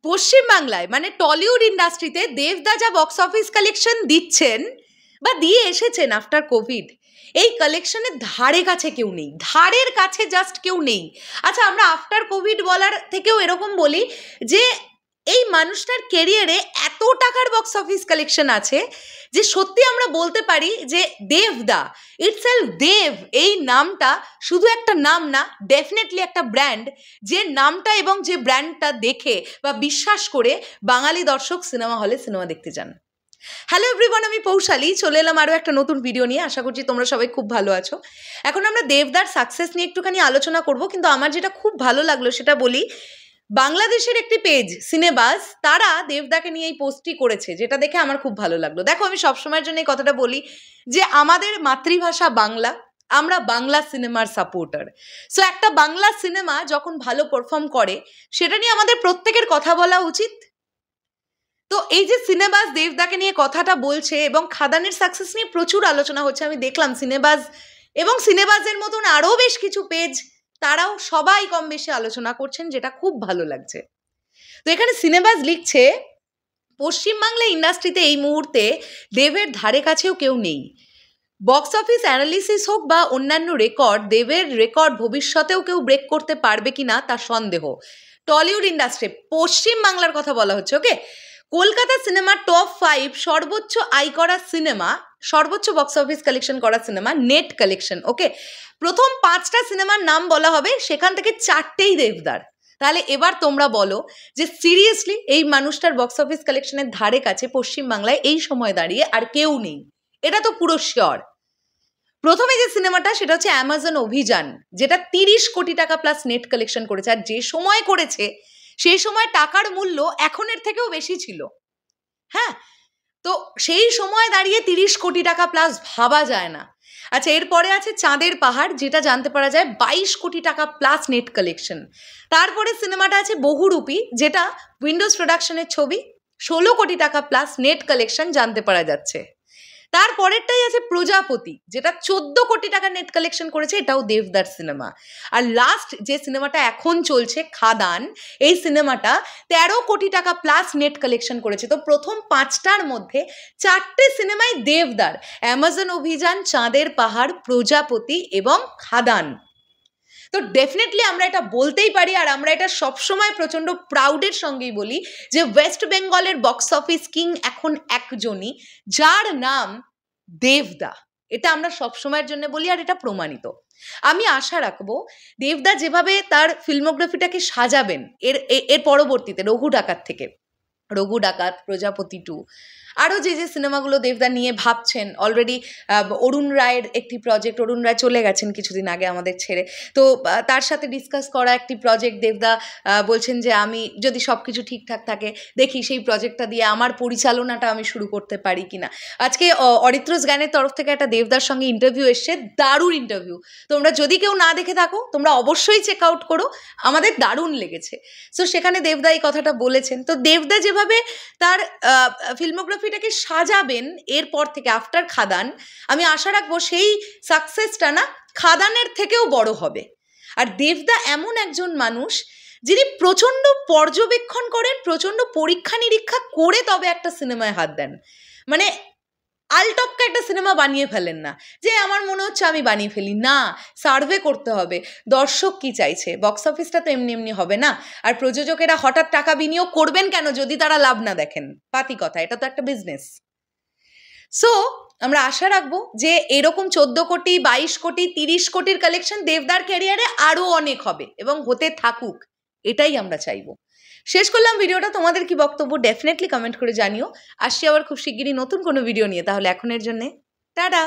পশ্চিমবাংলায় মানে টলিউড ইন্ডাস্ট্রিতে দেবদা যা বক্স অফিস কালেকশন দিচ্ছেন বা দিয়ে এসেছেন আফটার কোভিড, এই কালেকশনের ধারে কাছে কেউ নেই, ধারের কাছে জাস্ট কেউ নেই। আচ্ছা, আমরা আফটার কোভিড বলার থেকেও এরকম বলি যে এই মানুষটার কেরিয়ারে এত টাকার বক্স অফিস কালেকশন আছে যে সত্যি আমরা বলতে পারি যে দেবদা ইটসেলফ, দেব এই নামটা শুধু একটা নাম না, ডেফিনেটলি একটা ব্র্যান্ড, যে নামটা এবং যে ব্র্যান্ডটা দেখে বা বিশ্বাস করে বাঙালি দর্শক সিনেমা হলে সিনেমা দেখতে যান। হ্যালো এভরিওয়ান, আমি পৌশালী চলে এলাম আরও একটা নতুন ভিডিও নিয়ে। আশা করছি তোমরা সবাই খুব ভালো আছো। এখন আমরা দেবদার সাকসেস নিয়ে একটুখানি আলোচনা করব, কিন্তু আমার যেটা খুব ভালো লাগলো সেটা বলি। বাংলাদেশের একটি পেজ সিনেবাজ, তারা দেবদাকে নিয়ে এই পোস্টটি করেছে, যেটা দেখে আমার খুব ভালো লাগলো। দেখো, আমি সবসময়ের জন্য এই কথাটা বলি যে আমাদের মাতৃভাষা বাংলা, আমরা বাংলা সিনেমার সাপোর্টার। সো একটা বাংলা সিনেমা যখন ভালো পারফর্ম করে সেটা নিয়ে আমাদের প্রত্যেকের কথা বলা উচিত। তো এই যে সিনেবাজ দেবদাকে নিয়ে কথাটা বলছে এবং খাদানের সাকসেস নিয়ে প্রচুর আলোচনা হচ্ছে, আমি দেখলাম সিনেবাজ এবং সিনেবাজের মতন আরও বেশ কিছু পেজ, তারাও সবাই কম বেশি আলোচনা করছেন, যেটা খুব ভালো লাগছে। তো এখানে সিনেবাজ লিখছে, পশ্চিমবাংলা ইন্ডাস্ট্রিতে এই মুহূর্তে দেবের ধারে কাছেও কেউ নেই। বক্স অফিস অ্যানালিসিস হোক বা অন্যান্য রেকর্ড, দেবের রেকর্ড ভবিষ্যতেও কেউ ব্রেক করতে পারবে কিনা তা সন্দেহ। টলিউড ইন্ডাস্ট্রি, পশ্চিমবাংলার কথা বলা হচ্ছে, ওকে। কলকাতা সিনেমার টপ 5 সর্বোচ্চ আয় করা সিনেমা, সর্বোচ্চ বক্স অফিস কালেকশন করা সিনেমা, নেট কালেকশন, ওকে। প্রথম 5টা সিনেমার নাম বলা হবে, সেখান থেকে 4টেই দেবদার। তাহলে এবার তোমরা বলো যে সিরিয়াসলি এই মানুষটার বক্স অফিস কালেকশনের ধারে কাছে পশ্চিমবাংলায় এই সময় দাঁড়িয়ে আর কেউ নেই, এটা তো পুরো শিওর। প্রথমে যে সিনেমাটা সেটা হচ্ছে অ্যামাজন অভিযান, যেটা 30 কোটি টাকা প্লাস নেট কালেকশন করেছে। আর যে সময় করেছে সেই সময় টাকার মূল্য এখনের থেকেও বেশি ছিল। হ্যাঁ, তো সেই সময় দাঁড়িয়ে 30 কোটি টাকা প্লাস ভাবা যায় না। আচ্ছা, এরপরে আছে চাঁদের পাহাড়, যেটা জানতে পারা যায় 22 কোটি টাকা প্লাস নেট কালেকশন। তারপরে সিনেমাটা আছে বহুরূপী, যেটা উইন্ডোজ প্রোডাকশনের ছবি, 16 কোটি টাকা প্লাস নেট কালেকশন জানতে পারা যাচ্ছে। তারপরেরটাই আছে প্রজাপতি, যেটা 14 কোটি টাকা নেট কালেকশন করেছে, এটাও দেবদার সিনেমা। আর লাস্ট যে সিনেমাটা এখন চলছে খাদান, এই সিনেমাটা 13 কোটি টাকা প্লাস নেট কালেকশন করেছে। তো প্রথম 5টার মধ্যে 4টে সিনেমাই দেবদার, অ্যামাজন অভিযান, চাঁদের পাহাড়, প্রজাপতি এবং খাদান। তো ডেফিনেটলি আমরা এটা বলতেই পারি, আর আমরা এটা সবসময় প্রচণ্ড প্রাউডের সঙ্গেই বলি যে ওয়েস্ট বেঙ্গলের বক্স অফিস কিং এখন একজনই, যার নাম দেবদা। এটা আমরা সবসময়ের জন্য বলি, আর এটা প্রমাণিত। আমি আশা রাখবো দেবদা যেভাবে তার ফিল্মোগ্রাফিটাকে সাজাবেন এর পরবর্তীতে রঘু ডাকাত থেকে, রঘু ডাকাত, প্রজাপতি 2, আরও যে যে সিনেমাগুলো দেবদা নিয়ে ভাবছেন। অলরেডি অরুণ রায়ের একটি প্রজেক্ট, অরুণ রায় চলে গেছেন কিছুদিন আগে আমাদের ছেড়ে, তো তার সাথে ডিসকাস করা একটি প্রজেক্ট, দেবদা বলছেন যে আমি যদি সব কিছু ঠিকঠাক থাকে দেখি সেই প্রজেক্টটা দিয়ে আমার পরিচালনাটা আমি শুরু করতে পারি কিনা। আজকে অরিত্রস গানের তরফ থেকে একটা দেবদার সঙ্গে ইন্টারভিউ এসছে, দারুণ ইন্টারভিউ। তোমরা যদি কেউ না দেখে থাকো তোমরা অবশ্যই চেক আউট করো, আমাদের দারুণ লেগেছে। সো সেখানে দেবদা এই কথাটা বলেছেন। তো দেবদা যেভাবে তার ফিল্মোগ্রাফিটাকে সাজাবেন এরপর থেকে আফটার খাদান, আমি আশা রাখবো সেই সাকসেসটা না খাদানের থেকেও বড় হবে। আর দেবদা এমন একজন মানুষ যিনি প্রচণ্ড পর্যবেক্ষণ করেন, প্রচণ্ড পরীক্ষা নিরীক্ষা করে তবে একটা সিনেমায় হাত দেন। মানে আলটপকা একটা সিনেমা বানিয়ে ফেলেন না যে আমার মনে হচ্ছে আমি বানিয়ে ফেলি, না, সার্ভে করতে হবে দর্শক কি চাইছে। বক্স অফিসটা তো এমনি এমনি হবে না, আর প্রযোজকেরা হঠাৎ টাকা বিনিয়োগ করবেন কেন যদি তারা লাভ না দেখেন? পাতি কথা, এটা তো একটা বিজনেস। সো আমরা আশা রাখবো যে এরকম 14 কোটি, 22 কোটি, 30 কোটির কালেকশন দেবদার ক্যারিয়ারে আরও অনেক হবে এবং হতে থাকুক, এটাই আমরা চাইবো। শেষ করলাম ভিডিওটা, তোমাদের কি বক্তব্য ডেফিনেটলি কমেন্ট করে জানিও। আসছি আবার খুব শিগগিরই নতুন কোনো ভিডিও নিয়ে, তাহলে এখনের জন্যে টাটা।